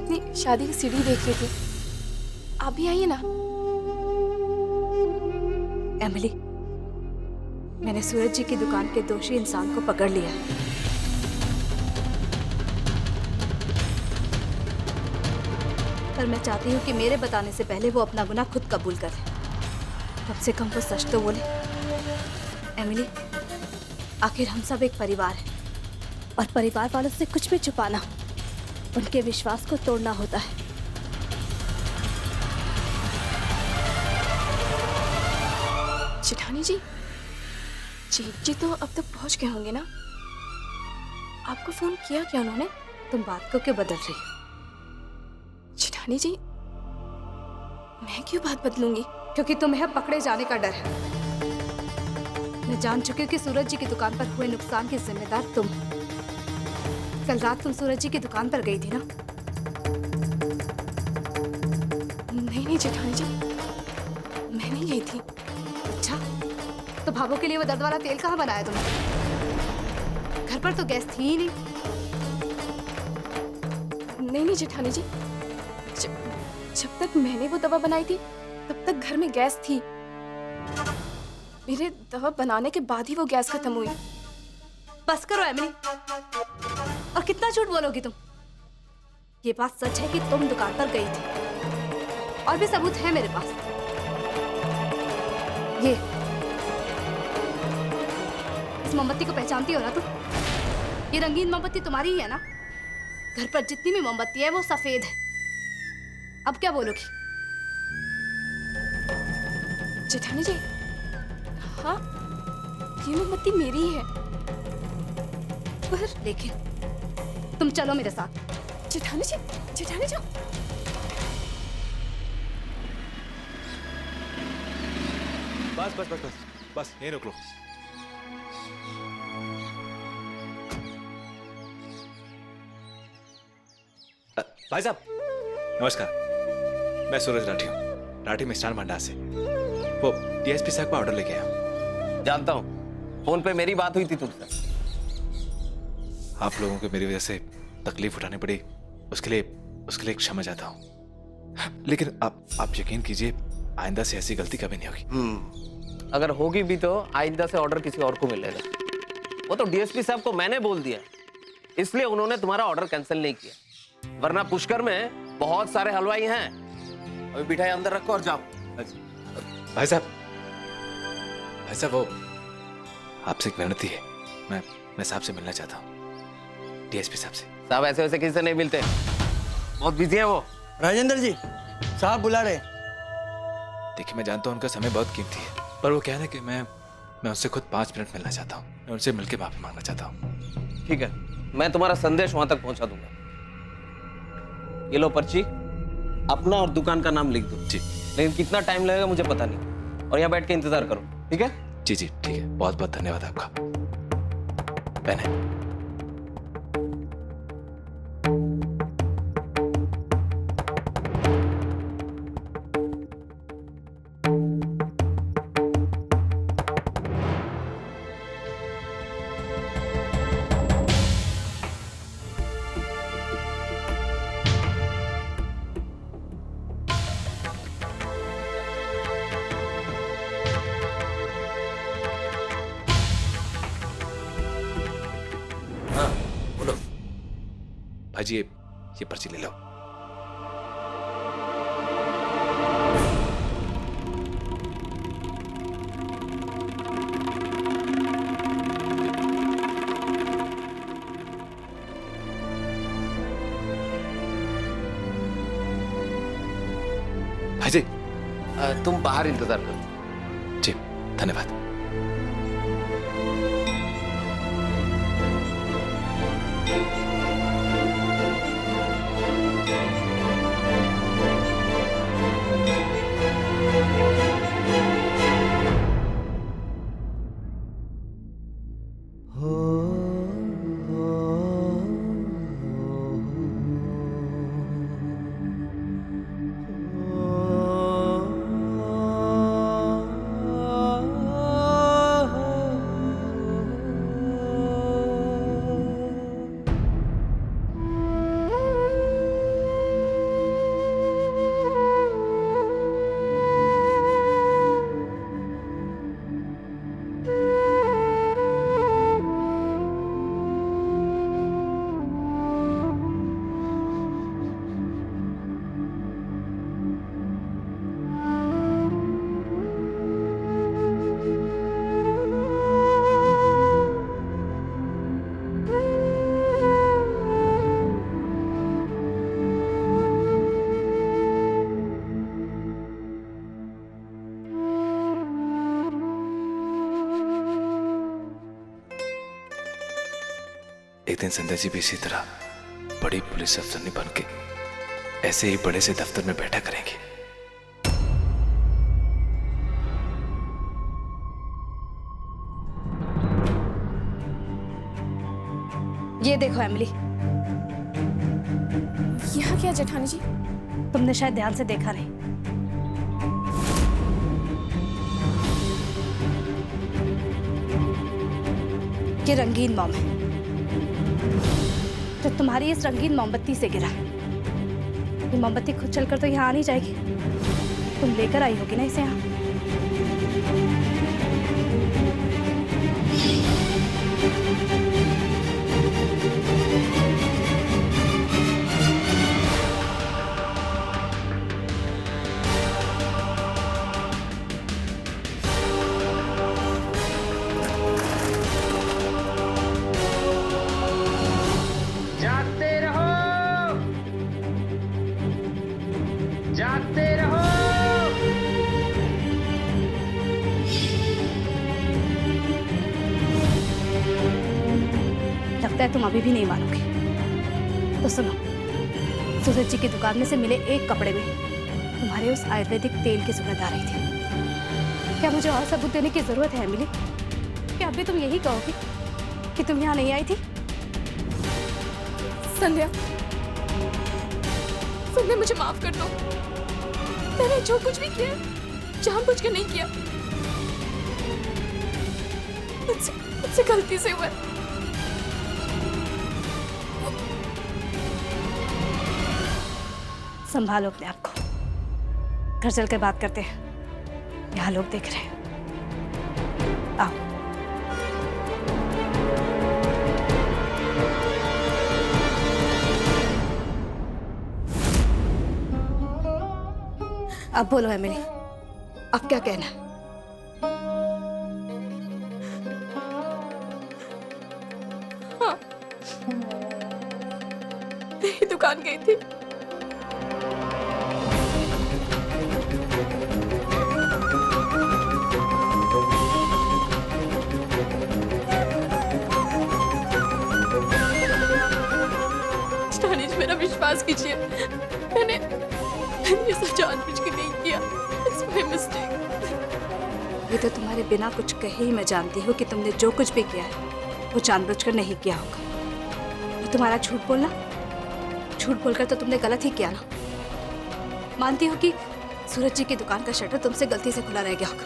अपनी शादी की सीढ़ी देख रही थी। आप भी आइए ना। एमिली, मैंने सूरज जी की दुकान के दोषी इंसान को पकड़ लिया। पर मैं चाहती हूँ कि मेरे बताने से पहले वो अपना गुनाह खुद कबूल करे। कम से कम वो सच तो बोले। एमिली, आखिर हम सब एक परिवार है और परिवार वालों से कुछ भी छुपाना उनके विश्वास को तोड़ना होता है। जेठानी जी, जेठ जी तो अब तक पहुंच गए होंगे ना? आपको फोन किया क्या उन्होंने? तुम बात को क्यों बदल रही हो? जेठानी जी, मैं क्यों बात बदलूंगी? क्योंकि तुम्हें पकड़े जाने का डर है। मैं जान चुकी हूँ कि सूरज जी की दुकान पर हुए नुकसान की जिम्मेदार तुम। कल रात तुम सूरज जी की दुकान पर गई थी ना? नहीं नहीं जेठानी जी, मैं नहीं गई थी। अच्छा, तो भाभों के लिए वो दर्द वाला तेल कहाँ बनाया तुमने? घर पर तो गैस थी ही नहीं। नहीं नहीं जेठानी जी, जब तक मैंने वो दवा बनाई थी तब तक घर में गैस थी। मेरे दवा बनाने के बाद ही वो गैस खत्म हुई। बस करो एमिली, और कितना झूठ बोलोगी तुम? ये बात सच है कि तुम दुकान पर गई थी और भी सबूत है मेरे पास। ये इस मोमबत्ती को पहचानती हो ना तुम? ये रंगीन मोमबत्ती तुम्हारी ही है ना? घर पर जितनी भी मोमबत्ती है वो सफेद है। अब क्या बोलोगी? जेठानी जी, हाँ, ये मोमबत्ती मेरी ही है। पर लेकिन तुम चलो मेरे साथ। जेठानी जी, जेठानी जी, बस बस बस बस बस यहीं रोक लो। भाई साहब नमस्कार, मैं सूरज राठी हूँ, राठी मिष्ठान भंडार से। वो डीएसपी साहब का ऑर्डर लेके आया हूँ। जानता हूँ, फोन पे मेरी बात हुई थी तुमसे। आप लोगों को मेरी वजह से तकलीफ उठानी पड़ी, उसके लिए क्षमा चाहता हूँ। लेकिन आप यकीन कीजिए, आइंदा से ऐसी गलती कभी नहीं होगी। अगर होगी भी तो आइंदा से ऑर्डर किसी और को मिलेगा। वो तो डीएसपी साहब को मैंने बोल दिया, इसलिए उन्होंने तुम्हारा ऑर्डर कैंसिल नहीं किया। वरना पुष्कर में बहुत सारे हलवाई हैं। अभी मिठाई अंदर रखो और जाओ। भाई साहब वो आपसे एक विनती है, मैं साहब से मिलना चाहता हूँ, डीएसपी साहब से। साहब ऐसे वैसे किसी से नहीं मिलते, बहुत बिजी है वो। राजेंद्र जी, साहब बुला रहे। देखिए, मैं जानता हूँ उनका समय बहुत कीमती है, पर वो क्या है ना कि मैं उनसे खुद 5 मिनट मिलना चाहता हूँ। मैं उनसे मिलकर माफी मांगना चाहता हूँ। ठीक है, मैं तुम्हारा संदेश वहां तक पहुंचा दूंगा। ये लो पर्ची, अपना और दुकान का नाम लिख दो। जी। लेकिन कितना टाइम लगेगा मुझे पता नहीं, और यहाँ बैठ के इंतजार करो, ठीक है? जी जी ठीक है, बहुत बहुत धन्यवाद आपका। पहने। भाई जी, ये पर्ची ले लो। भाई जी, तुम बाहर इंतजार करो। जी धन्यवाद। एक दिन संध्या जी भी इसी तरह बड़ी पुलिस अफसरनी बन के ऐसे ही बड़े से दफ्तर में बैठा करेंगे। ये देखो एमिली, यहाँ क्या जेठानी जी? तुमने शायद ध्यान से देखा नहीं। ये रंगीन मोम है जो तुम्हारी इस रंगीन मोमबत्ती से गिरा। ये मोमबत्ती खुद चलकर तो यहाँ आ नहीं जाएगी, तुम लेकर आई होगी ना इसे यहाँ। जागते रहो, जागते रहो। लगता है तुम अभी भी नहीं मानोगे। तो सुनो, सूरज जी की दुकान में से मिले एक कपड़े में तुम्हारे उस आयुर्वेदिक तेल की सुगंध आ रही थी। क्या मुझे और सबूत देने की जरूरत है एमिली? क्या अभी तुम यही कहोगी कि तुम यहाँ नहीं आई थी? संध्या, संध्या मुझे माफ कर दो। मैंने जो कुछ भी किया जानबूझ के नहीं किया, मुझसे गलती से हुआ। संभालो अपने आप को, घर चलकर बात करते हैं, यहाँ लोग देख रहे हैं। आओ। अब बोलो एमिली, अब क्या कहना है? हाँ, मेरी दुकान गई थी। जेठानी जी, मेरा विश्वास कीजिए, मैंने ये सब जानबूझ के नहीं किया। It's my mistake। ये तो तुम्हारे बिना कुछ कहे ही मैं जानती हूँ कि तुमने जो कुछ भी किया है वो जानबूझकर नहीं किया होगा। और तुम्हारा झूठ बोलना, झूठ बोलकर तो तुमने गलत ही किया ना। मानती हो कि सूरज जी की दुकान का शटर तुमसे गलती से खुला रह गया होगा,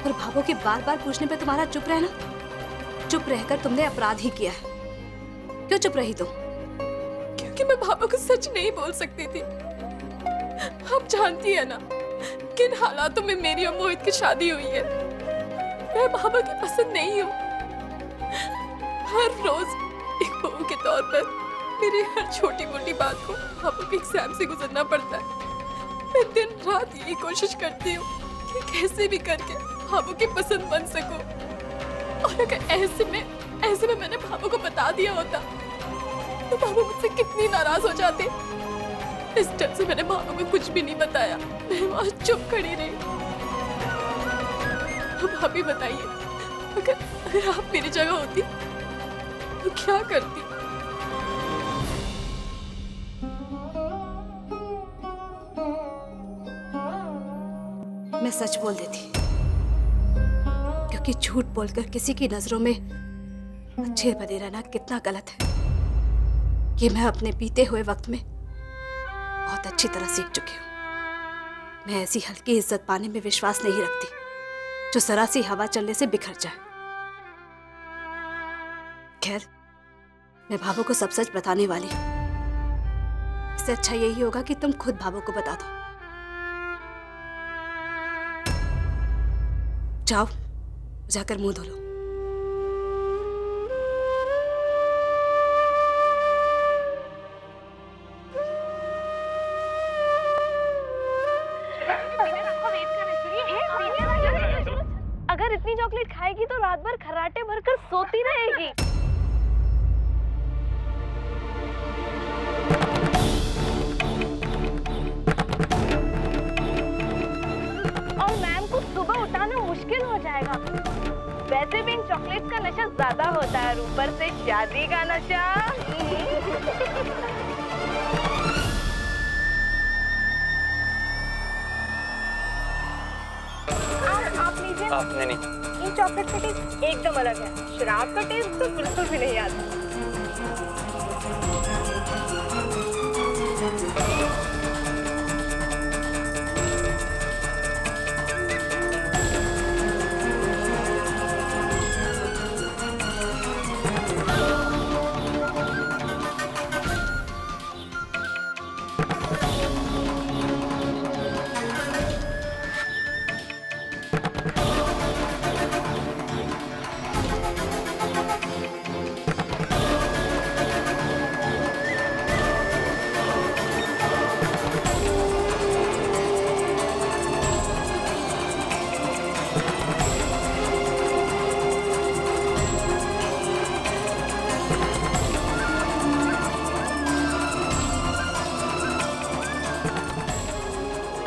पर भावों के बार बार पूछने पे तुम्हारा चुप रहना, चुप रहकर तुमने अपराध ही किया है। क्यों चुप रही तुम? क्योंकि मैं भाभा को सच नहीं बोल सकती थी। आप जानती है ना किन हालातों में मेरी और मोहित की शादी हुई है। मैं भाभा की पसंद नहीं हूँ। हर रोज एक बहू के तौर पर मेरी हर छोटी मोटी बात को भाभा के एग्जाम से गुजरना पड़ता है। मैं दिन रात यही कोशिश करती हूँ कि कैसे भी करके भाभा की पसंद बन सकूं। और अगर ऐसे में मैंने भाभा को बता दिया होता तो भाभा मुझसे कितनी नाराज हो जाती। इस डर से मैंने भाभा को कुछ भी नहीं बताया। मैं वहां चुप खड़ी रही। तो भाभी बताइए, अगर आप मेरी जगह होती तो क्या करती? मैं सच बोल देती, क्योंकि झूठ बोलकर किसी की नजरों में अच्छे बने रहना कितना गलत है ये मैं अपने बीते हुए वक्त में बहुत अच्छी तरह सीख चुकी हूँ। मैं ऐसी हल्की इज्जत पाने में विश्वास नहीं रखती जो जरा सी हवा चलने से बिखर जाए। खैर, मैं भाभो को सब सच बताने वाली हूँ। इससे अच्छा यही होगा कि तुम खुद भाभो को बता दो। जाओ, जाकर मुंह धो लो। अगर इतनी चॉकलेट खाएगी तो रात भर खर्राटे भरकर सोती रहेगी। और मैम को सुबह उठाना मुश्किल हो जाएगा। वैसे भी इन चॉकलेट्स का नशा ज्यादा होता है और ऊपर से शादी का नशा। आप लीजिए। आपने नहीं। इन चॉकलेट का टेस्ट एकदम अलग है, शराब का टेस्ट तो बिल्कुल भी नहीं आता।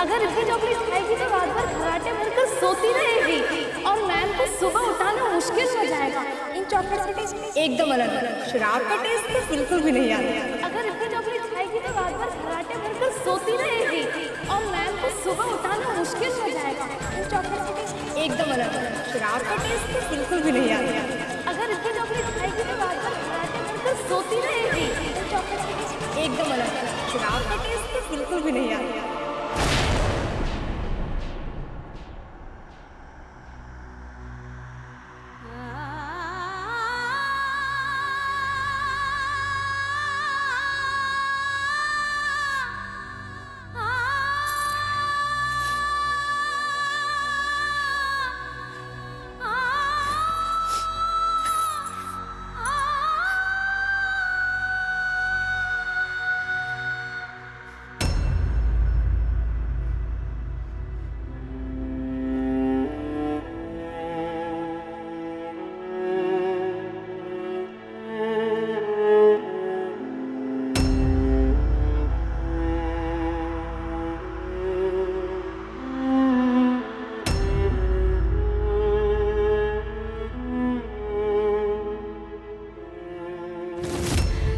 अगर इतनी चॉकलेट खाएगी तो रात भर खर्राटे भरकर सोती रहेगी और मैम को सुबह उठाना मुश्किल हो जाएगा। इन चॉकलेट का टेस्ट एकदम अलग है, शराब का टेस्ट तो बिल्कुल भी नहीं आता। अगर इतनी चॉकलेट खाएगी तो रात भर खर्राटे भरकर सोती रहेगी और मैम को सुबह उठाना मुश्किल हो जाएगा। इन चॉकलेट का टेस्ट एकदम अलग है, शराब का टेस्ट तो बिल्कुल भी नहीं आता। अगर इतनी चॉकलेट खाएगी तो रात भर खर्राटे भरकर सोती रहेगी। इन चॉकलेट का टेस्ट एकदम अलग है, शराब का टेस्ट तो बिल्कुल भी नहीं आता।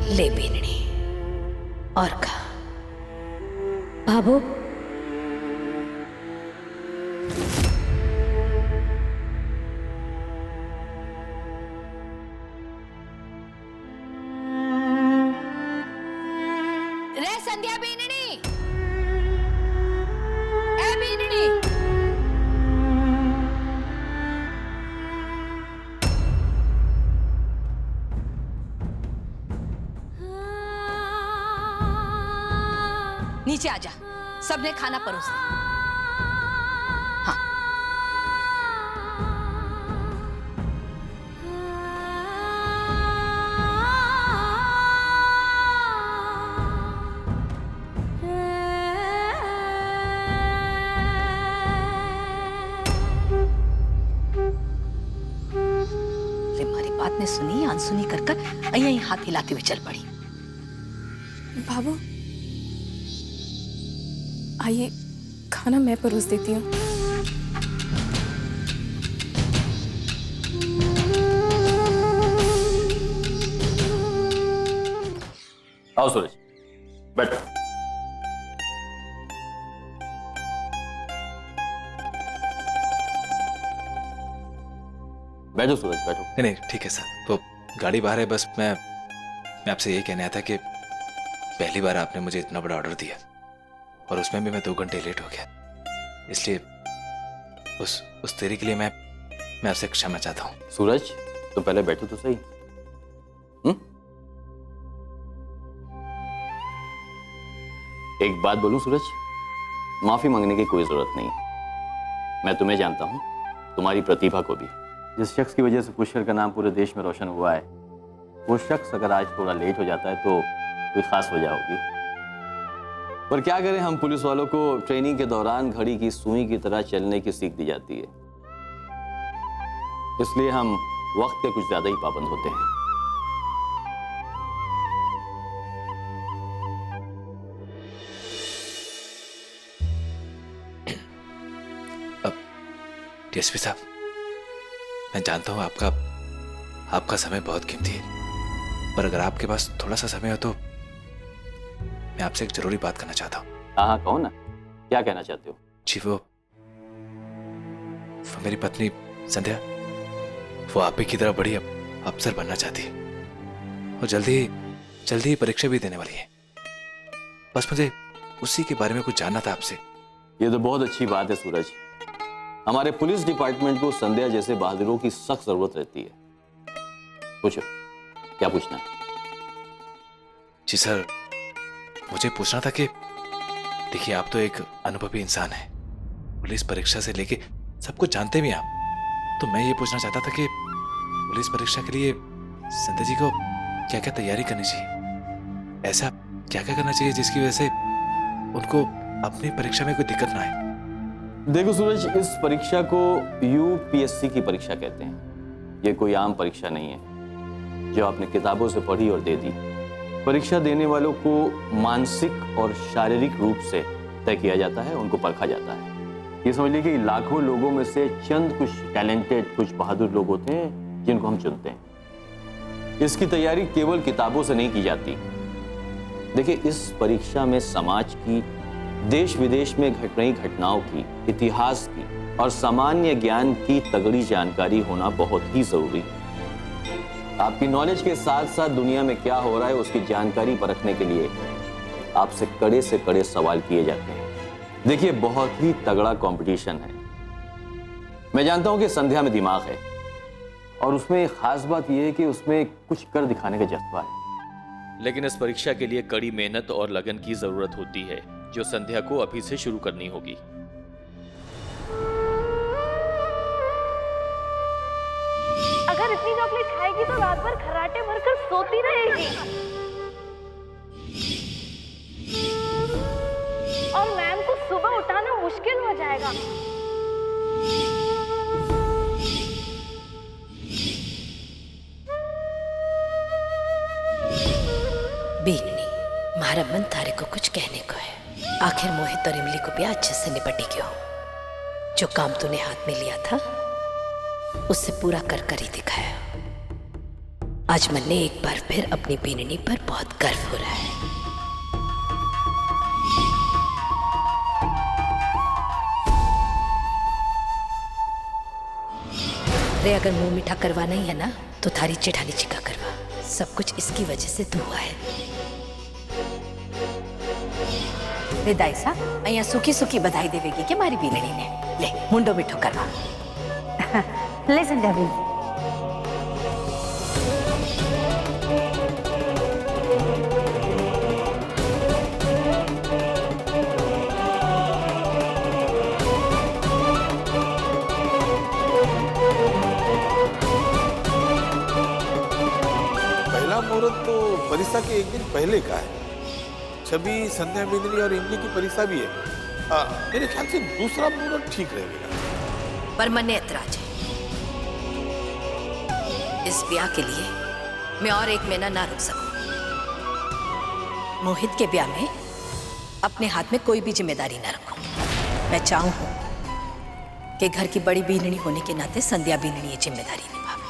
ले बीननी और खा। बाबू रे संध्या बीननी, ए बीननी। नीचे आजा, सबने खाना परोस दिया। हाँ। हमारी बात ने सुनी अनसुनी कर यहीं हाथ हिलाती हुई चल पड़ी। बाबू आइए, खाना मैं परोस देती हूँ। आओ सूरज, बैठो। बैठो सूरज, बैठो। नहीं नहीं ठीक है सर, वो गाड़ी बाहर है। बस मैं आपसे यही कहने आया था कि पहली बार आपने मुझे इतना बड़ा ऑर्डर दिया और उसमें भी मैं 2 घंटे लेट हो गया, इसलिए उस देरी के लिए मैं आपसे क्षमा चाहता हूँ। सूरज तुम पहले बैठो तो सही। एक बात बोलूं सूरज, माफी मांगने की कोई जरूरत नहीं। मैं तुम्हें जानता हूं, तुम्हारी प्रतिभा को भी। जिस शख्स की वजह से पुष्कर का नाम पूरे देश में रोशन हुआ है, वो शख्स अगर आज थोड़ा लेट हो जाता है तो कोई खास वजह होगी। पर क्या करें, हम पुलिस वालों को ट्रेनिंग के दौरान घड़ी की सुई की तरह चलने की सीख दी जाती है, इसलिए हम वक्त के कुछ ज्यादा ही पाबंद होते हैं। डीएसपी साहब, मैं जानता हूं आपका आपका समय बहुत कीमती है, पर अगर आपके पास थोड़ा सा समय हो तो मैं आपसे एक जरूरी बात करना चाहता हूँ। हाँ, कहो ना, क्या कहना चाहते हो? जी वो मेरी पत्नी संध्या, वो आप ही की तरह बड़ी अफसर बनना चाहती है और जल्दी ही परीक्षा भी देने वाली है। बस मुझे उसी के बारे में कुछ जानना था आपसे। ये तो बहुत अच्छी बात है सूरज। हमारे पुलिस डिपार्टमेंट को संध्या जैसे बहादुरों की सख्त जरूरत रहती है। पूछो, क्या पूछना है? जी सर, मुझे पूछना था कि देखिए, आप तो एक अनुभवी इंसान हैं, पुलिस परीक्षा से लेके सब कुछ जानते भी आप, तो मैं ये पूछना चाहता था कि पुलिस परीक्षा के लिए संध्या जी को क्या क्या तैयारी करनी चाहिए, ऐसा क्या क्या करना चाहिए जिसकी वजह से उनको अपनी परीक्षा में कोई दिक्कत ना आए। देखो सूरज, इस परीक्षा को यूपीएससी की परीक्षा कहते हैं। ये कोई आम परीक्षा नहीं है जो आपने किताबों से पढ़ी और दे दी। परीक्षा देने वालों को मानसिक और शारीरिक रूप से तय किया जाता है, उनको परखा जाता है। ये समझ लीजिए कि लाखों लोगों में से चंद कुछ टैलेंटेड, कुछ बहादुर लोग होते हैं जिनको हम चुनते हैं। इसकी तैयारी केवल किताबों से नहीं की जाती। देखिए, इस परीक्षा में समाज की, देश विदेश में घट रही घटनाओं की, इतिहास की और सामान्य ज्ञान की तगड़ी जानकारी होना बहुत ही जरूरी है। आपकी नॉलेज के साथ साथ दुनिया में क्या हो रहा है उसकी जानकारी परखने के लिए आपसे कड़े से कड़े सवाल किए जाते हैं। देखिए, बहुत ही तगड़ा कंपटीशन है। मैं जानता हूं कि संध्या में दिमाग है और उसमें एक खास बात यह है कि उसमें कुछ कर दिखाने का जज्बा है। लेकिन इस परीक्षा के लिए कड़ी मेहनत और लगन की जरूरत होती है, जो संध्या को अभी से शुरू करनी होगी। अगर इतनी चॉकलेट खाएगी तो रात भर खर्राटे भरकर सोती रहेगी और मैम को सुबह उठाना मुश्किल हो जाएगा। बेगनी, मारा मन तारे को कुछ कहने को है। आखिर मोहित और इमली को भी अच्छे से निपटी क्यों? जो काम तूने हाथ में लिया था उससे पूरा कर कर ही दिखाया। आज मन ने एक बार फिर अपनी बीननी पर बहुत गर्व हो रहा है। रे, अगर मुंह मीठा करवाना ही है ना तो थारी जेठानी जी का करवा। सब कुछ इसकी वजह से तो हुआ है। विदाई सा अहिया सूखी सूखी बधाई देवेगी के मारी बीलड़ी ने। ले मुंडो मीठो करवा। ले संध्या बेन। पहला मुहूर्त तो परीक्षा के एक दिन पहले का है। छवि, संध्या, बिंदनी और इमली की परीक्षा भी है। मेरे ख्याल से दूसरा मुहूर्त ठीक रहेगा। पर मन ने ऐतराज है। इस ब्याह के लिए मैं और एक महीना ना रुक सकूं। मोहित के ब्याह में अपने हाथ में कोई भी जिम्मेदारी ना रखूं। मैं चाहूं कि घर की बड़ी बीननी होने के नाते संध्या बीननी ये जिम्मेदारी निभावे।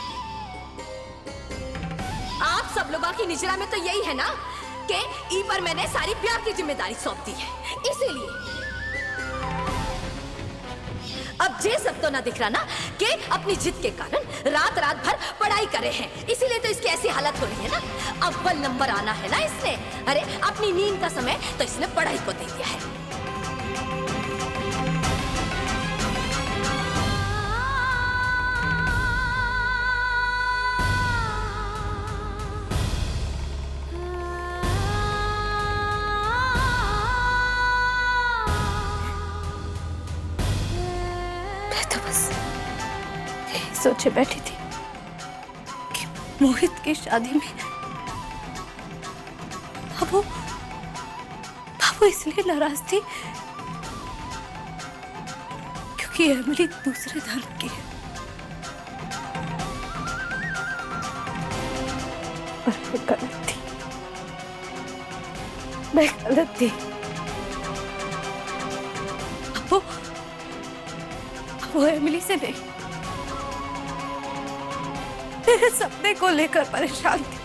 आप सब लोगों की निजरा में तो यही है ना कि ई पर मैंने सारी ब्याह की जिम्मेदारी सौंप दी है। इसीलिए अब जे सब तो ना दिख रहा ना कि अपनी जिद के कारण रात रात भर पढ़ाई करे हैं। इसीलिए तो इसकी ऐसी हालत हो रही है ना। अव्वल नंबर आना है ना इसने। अरे अपनी नींद का समय तो इसने पढ़ाई को दे दिया है। सोचे बैठी थी कि मोहित की शादी में बाबू इसलिए नाराज थी क्योंकि एमिली दूसरे धर्म की है। पर मैं गलत थी, मैं गलत थी। वो एमिली से नहीं, तेरे सपने को लेकर परेशान थी।